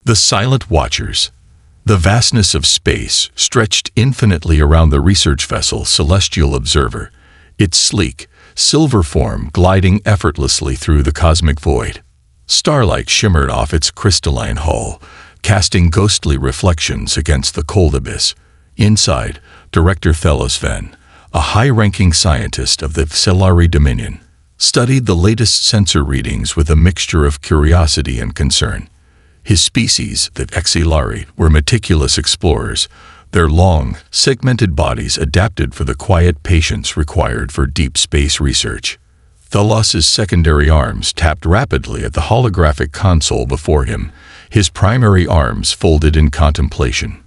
The Silent Watchers. The vastness of space stretched infinitely around the research vessel Celestial Observer, its sleek, silver form gliding effortlessly through the cosmic void. Starlight shimmered off its crystalline hull, casting ghostly reflections against the cold abyss. Inside, Director Thelos Ven, a high-ranking scientist of the Celari Dominion, studied the latest sensor readings with a mixture of curiosity and concern. His species, the Exilari, were meticulous explorers, their long, segmented bodies adapted for the quiet patience required for deep space research. Thelos's secondary arms tapped rapidly at the holographic console before him, his primary arms folded in contemplation.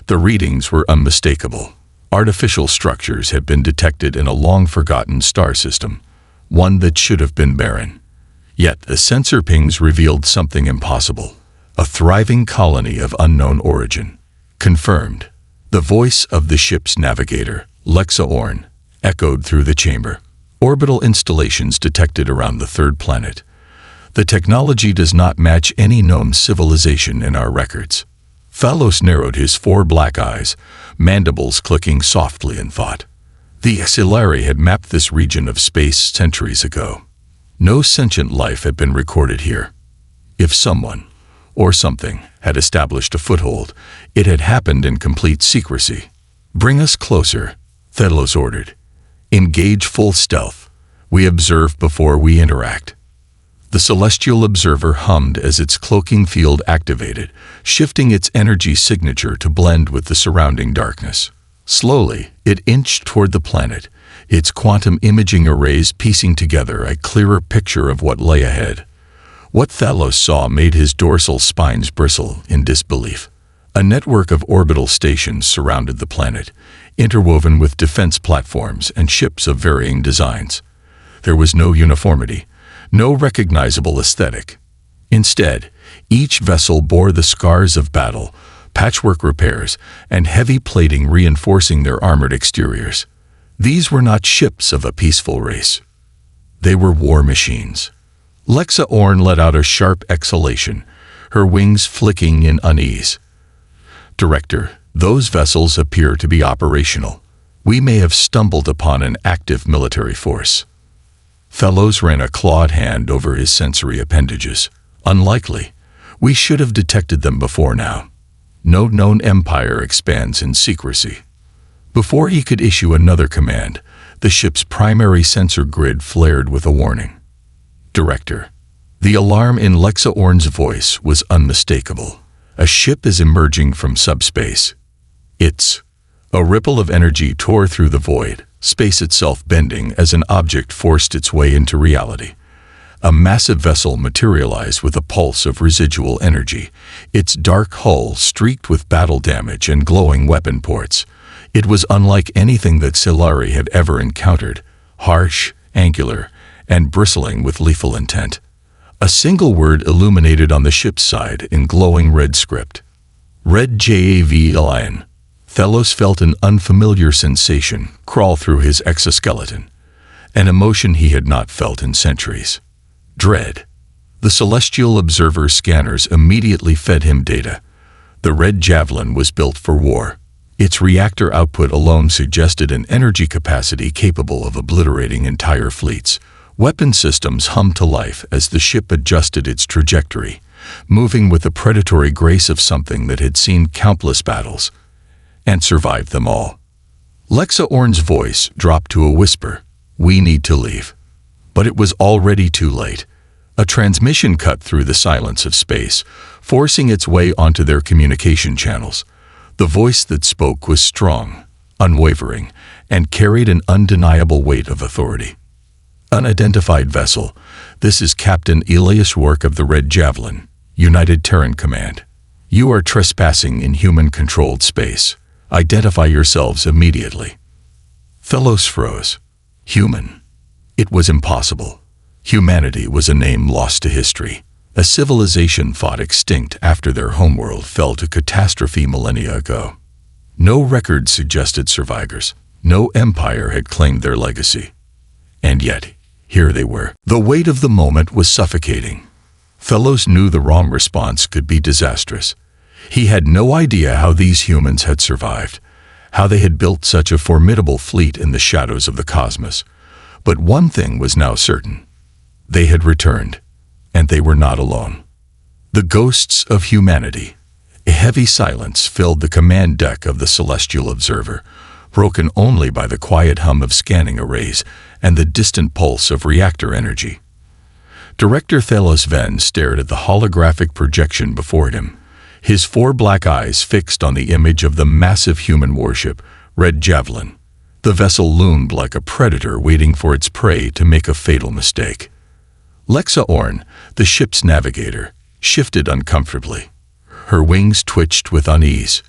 The readings were unmistakable. Artificial structures had been detected in a long-forgotten star system, one that should have been barren. Yet the sensor pings revealed something impossible. A thriving colony of unknown origin. Confirmed. The voice of the ship's navigator, Lexa Orn, echoed through the chamber. Orbital installations detected around the third planet. The technology does not match any known civilization in our records. Thelos narrowed his 4 black eyes, mandibles clicking softly in thought. The Exilari had mapped this region of space centuries ago. No sentient life had been recorded here. If someone, or something, had established a foothold, it had happened in complete secrecy. "Bring us closer," Thelos ordered. "Engage full stealth. We observe before we interact." The Celestial Observer hummed as its cloaking field activated, shifting its energy signature to blend with the surrounding darkness. Slowly, it inched toward the planet, its quantum imaging arrays piecing together a clearer picture of what lay ahead. What Thelos saw made his dorsal spines bristle in disbelief. A network of orbital stations surrounded the planet, interwoven with defense platforms and ships of varying designs. There was no uniformity, no recognizable aesthetic. Instead, each vessel bore the scars of battle, patchwork repairs, and heavy plating reinforcing their armored exteriors. These were not ships of a peaceful race. They were war machines. Lexa Orn let out a sharp exhalation, her wings flicking in unease. "Director, those vessels appear to be operational. We may have stumbled upon an active military force." Thelos ran a clawed hand over his sensory appendages. "Unlikely. We should have detected them before now. No known empire expands in secrecy." Before he could issue another command, the ship's primary sensor grid flared with a warning. "Director." The alarm in Lexa Orn's voice was unmistakable. "A ship is emerging from subspace. It's..." A ripple of energy tore through the void, space itself bending as an object forced its way into reality. A massive vessel materialized with a pulse of residual energy, its dark hull streaked with battle damage and glowing weapon ports. It was unlike anything that Celari had ever encountered, harsh, angular, and bristling with lethal intent. A single word illuminated on the ship's side in glowing red script. "Red JAVLIN." Thelos felt an unfamiliar sensation crawl through his exoskeleton, an emotion he had not felt in centuries. Dread. The Celestial Observer scanners immediately fed him data. The Red Javelin was built for war. Its reactor output alone suggested an energy capacity capable of obliterating entire fleets. Weapon systems hummed to life as the ship adjusted its trajectory, moving with the predatory grace of something that had seen countless battles and survived them all. Lexa Orn's voice dropped to a whisper. "We need to leave." But it was already too late. A transmission cut through the silence of space, forcing its way onto their communication channels. The voice that spoke was strong, unwavering, and carried an undeniable weight of authority. "Unidentified vessel, this is Captain Elias Work of the Red Javelin, United Terran Command. You are trespassing in human-controlled space. Identify yourselves immediately." Thelos froze. Human. It was impossible. Humanity was a name lost to history. A civilization thought extinct after their homeworld fell to catastrophe millennia ago. No record suggested survivors. No empire had claimed their legacy. And yet, here they were. The weight of the moment was suffocating. Fellows knew the wrong response could be disastrous. He had no idea how these humans had survived, how they had built such a formidable fleet in the shadows of the cosmos. But one thing was now certain. They had returned, and they were not alone. The ghosts of humanity. A heavy silence filled the command deck of the Celestial Observer, broken only by the quiet hum of scanning arrays and the distant pulse of reactor energy. Director Thalos Venn stared at the holographic projection before him, his 4 black eyes fixed on the image of the massive human warship, Red Javelin. The vessel loomed like a predator waiting for its prey to make a fatal mistake. Lexa Orn, the ship's navigator, shifted uncomfortably. Her wings twitched with unease.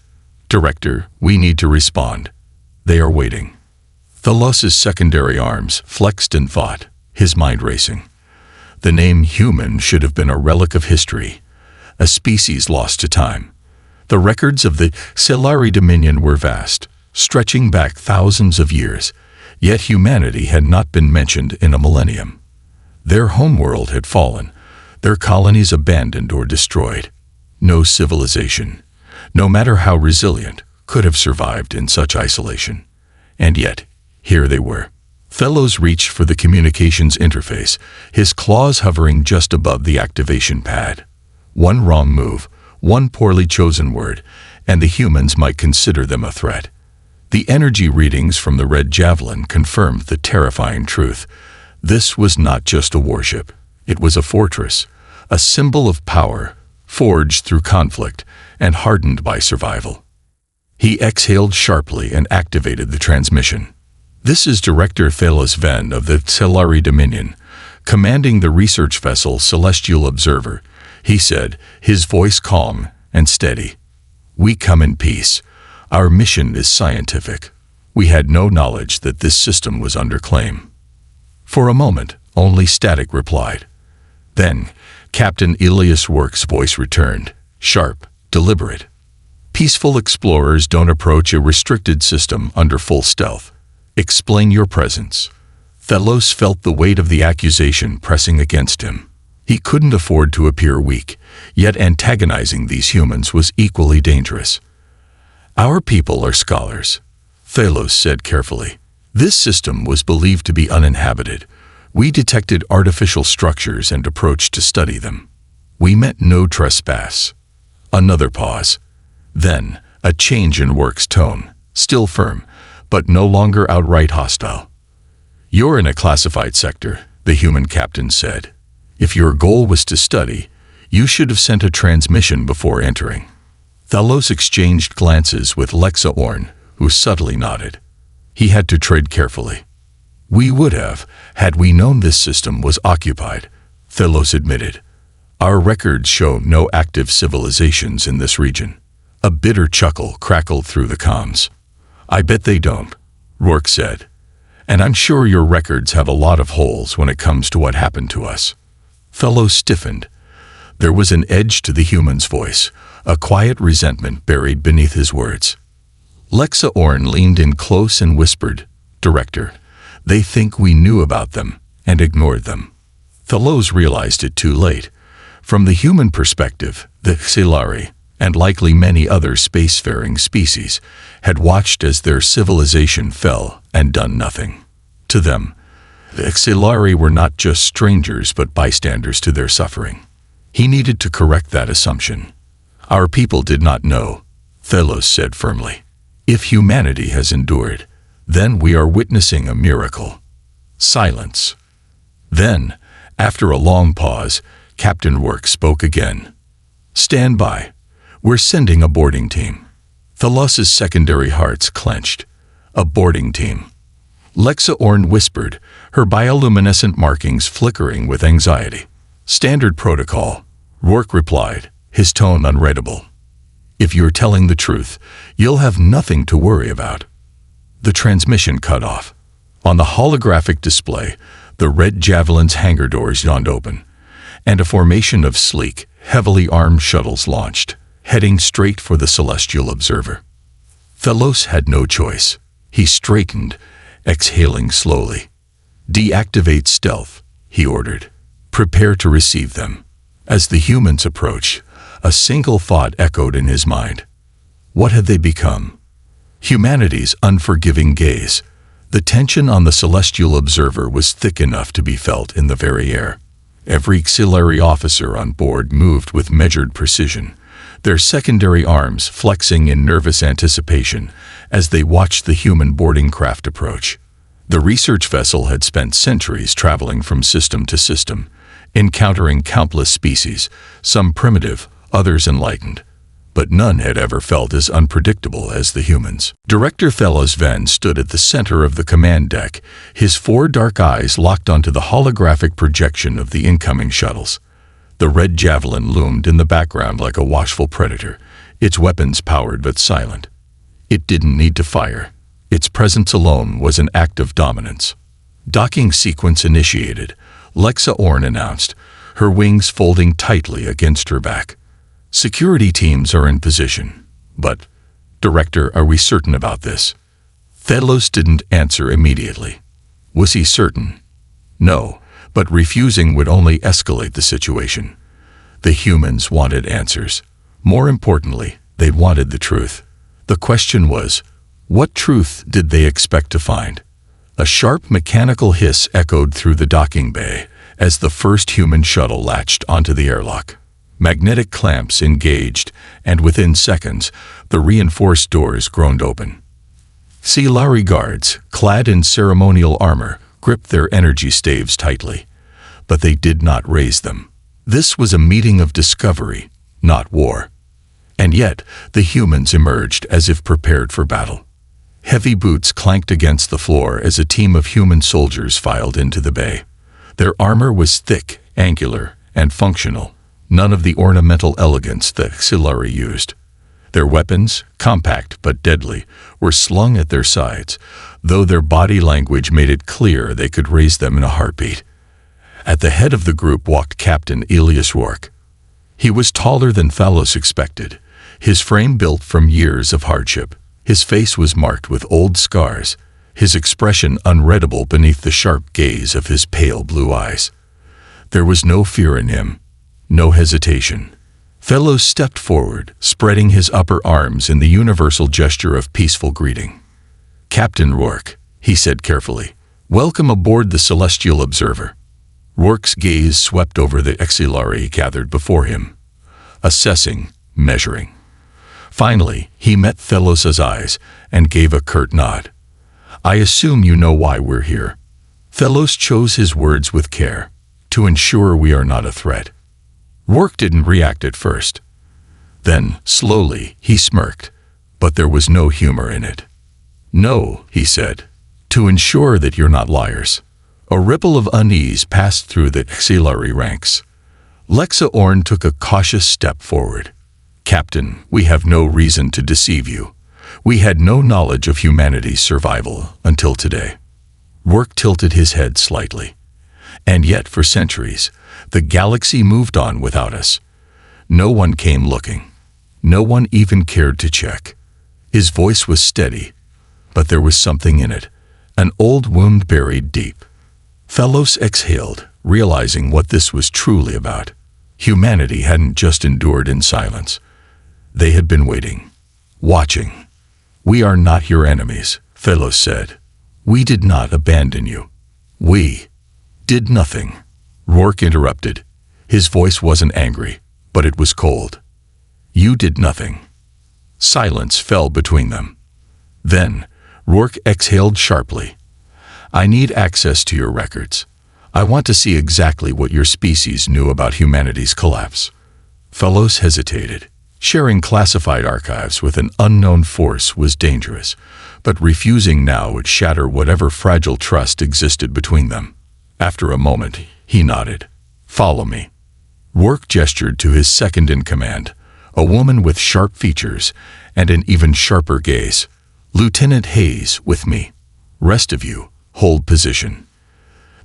"Director, we need to respond. They are waiting." Thalos's secondary arms flexed in thought, his mind racing. The name human should have been a relic of history, a species lost to time. The records of the Celari Dominion were vast, stretching back thousands of years, yet humanity had not been mentioned in a millennium. Their homeworld had fallen, their colonies abandoned or destroyed. No civilization, no matter how resilient, could have survived in such isolation. And yet, here they were. Thalos reached for the communications interface, his claws hovering just above the activation pad. One wrong move, one poorly chosen word, and the humans might consider them a threat. The energy readings from the Red Javelin confirmed the terrifying truth. This was not just a warship. It was a fortress, a symbol of power, forged through conflict and hardened by survival. He exhaled sharply and activated the transmission. "This is Director Thalos Venn of the Celari Dominion, commanding the research vessel Celestial Observer," he said, his voice calm and steady. "We come in peace. Our mission is scientific. We had no knowledge that this system was under claim." For a moment, only static replied. Then, Captain Elias Work's voice returned, sharp, deliberate. "Peaceful explorers don't approach a restricted system under full stealth. Explain your presence." Thalos felt the weight of the accusation pressing against him. He couldn't afford to appear weak, yet antagonizing these humans was equally dangerous. "Our people are scholars," Thalos said carefully. "This system was believed to be uninhabited. We detected artificial structures and approached to study them. We meant no trespass." Another pause. Then, a change in Work's tone, still firm, but no longer outright hostile. "You're in a classified sector," the human captain said. "If your goal was to study, you should have sent a transmission before entering." Thalos exchanged glances with Lexa Orn, who subtly nodded. He had to tread carefully. "We would have, had we known this system was occupied," Thalos admitted. "Our records show no active civilizations in this region." A bitter chuckle crackled through the comms. "I bet they don't," Rourke said. "And I'm sure your records have a lot of holes when it comes to what happened to us." Thalos stiffened. There was an edge to the human's voice, a quiet resentment buried beneath his words. Lexa Orn leaned in close and whispered, "Director, they think we knew about them and ignored them." Thalos realized it too late. From the human perspective, the Celari, and likely many other spacefaring species, had watched as their civilization fell and done nothing. To them, the Celari were not just strangers but bystanders to their suffering. He needed to correct that assumption. "Our people did not know," Thalos said firmly. "If humanity has endured, then we are witnessing a miracle." Silence. Then, after a long pause, Captain Work spoke again. "Stand by. We're sending a boarding team." Thalos's secondary hearts clenched. A boarding team. Lexa Orn whispered, her bioluminescent markings flickering with anxiety. "Standard protocol," Rourke replied, his tone unreadable. "If you're telling the truth, you'll have nothing to worry about." The transmission cut off. On the holographic display, the Red Javelin's hangar doors yawned open, and a formation of sleek, heavily armed shuttles launched, heading straight for the Celestial Observer. Thalos had no choice. He straightened, exhaling slowly. "Deactivate stealth," he ordered. "Prepare to receive them." As the humans approached, a single thought echoed in his mind. What had they become? Humanity's unforgiving gaze. The tension on the celestial observer was thick enough to be felt in the very air. Every auxiliary officer on board moved with measured precision, their secondary arms flexing in nervous anticipation as they watched the human boarding craft approach. The research vessel had spent centuries traveling from system to system, encountering countless species, some primitive, others enlightened. But none had ever felt as unpredictable as the humans. Director Fellows Venn stood at the center of the command deck, his 4 dark eyes locked onto the holographic projection of the incoming shuttles. The red javelin loomed in the background like a watchful predator, its weapons powered but silent. It didn't need to fire. Its presence alone was an act of dominance. Docking sequence initiated, Lexa Orn announced, her wings folding tightly against her back. Security teams are in position. But, Director, are we certain about this? Thelos didn't answer immediately. Was he certain? No, but refusing would only escalate the situation. The humans wanted answers. More importantly, they wanted the truth. The question was, what truth did they expect to find? A sharp mechanical hiss echoed through the docking bay as the first human shuttle latched onto the airlock. Magnetic clamps engaged, and within seconds, the reinforced doors groaned open. Silari guards, clad in ceremonial armor, gripped their energy staves tightly, but they did not raise them. This was a meeting of discovery, not war. And yet, the humans emerged as if prepared for battle. Heavy boots clanked against the floor as a team of human soldiers filed into the bay. Their armor was thick, angular, and functional. None of the ornamental elegance that Xilari used. Their weapons, compact but deadly, were slung at their sides, though their body language made it clear they could raise them in a heartbeat. At the head of the group walked Captain Elias Rourke. He was taller than Thalos expected, his frame built from years of hardship. His face was marked with old scars, his expression unreadable beneath the sharp gaze of his pale blue eyes. There was no fear in him. No hesitation. Fellows stepped forward, spreading his upper arms in the universal gesture of peaceful greeting. Captain Rourke, he said carefully, welcome aboard the Celestial Observer. Rourke's gaze swept over the Exilari gathered before him, assessing, measuring. Finally, he met Thelos's eyes and gave a curt nod. I assume you know why we're here. Thelos chose his words with care, to ensure we are not a threat. Rourke didn't react at first. Then, slowly, he smirked, but there was no humor in it. No, he said, to ensure that you're not liars. A ripple of unease passed through the auxiliary ranks. Lexa Orn took a cautious step forward. Captain, we have no reason to deceive you. We had no knowledge of humanity's survival until today. Rourke tilted his head slightly. And yet, for centuries, the galaxy moved on without us. No one came looking. No one even cared to check. His voice was steady, but there was something in it, an old wound buried deep. Thelos exhaled, realizing what this was truly about. Humanity hadn't just endured in silence. They had been waiting, watching. We are not your enemies, Thelos said. We did not abandon you. We did nothing. Rourke interrupted. His voice wasn't angry, but it was cold. You did nothing. Silence fell between them. Then, Rourke exhaled sharply. I need access to your records. I want to see exactly what your species knew about humanity's collapse. Thelos hesitated. Sharing classified archives with an unknown force was dangerous, but refusing now would shatter whatever fragile trust existed between them. After a moment, he nodded. Follow me. Rourke gestured to his second-in-command, a woman with sharp features and an even sharper gaze. Lieutenant Hayes, with me. Rest of you, hold position.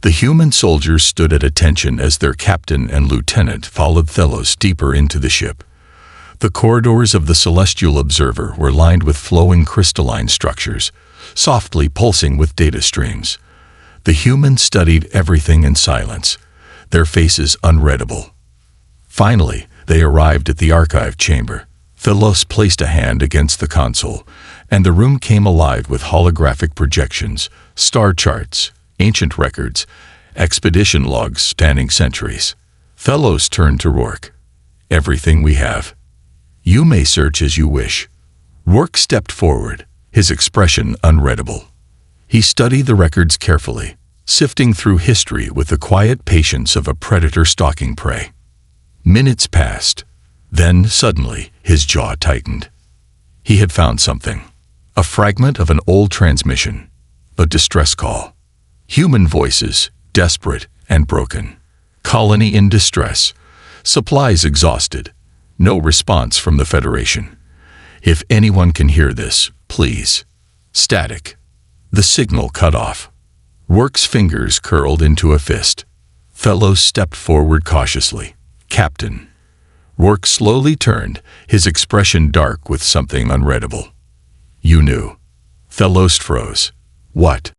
The human soldiers stood at attention as their captain and lieutenant followed Thelos deeper into the ship. The corridors of the Celestial Observer were lined with flowing crystalline structures, softly pulsing with data streams. The humans studied everything in silence, their faces unreadable. Finally, they arrived at the archive chamber. Thelos placed a hand against the console, and the room came alive with holographic projections, star charts, ancient records, expedition logs spanning centuries. Thelos turned to Rourke. "Everything we have. You may search as you wish." Rourke stepped forward, his expression unreadable. He studied the records carefully, sifting through history with the quiet patience of a predator stalking prey. Minutes passed. Then, suddenly, his jaw tightened. He had found something. A fragment of an old transmission. A distress call. Human voices, desperate and broken. Colony in distress. Supplies exhausted. No response from the Federation. If anyone can hear this, please. Static. The signal cut off. Rourke's fingers curled into a fist. Thelos stepped forward cautiously. "Captain." Rourke slowly turned, his expression dark with something unreadable. "You knew." Thelos froze. "What?"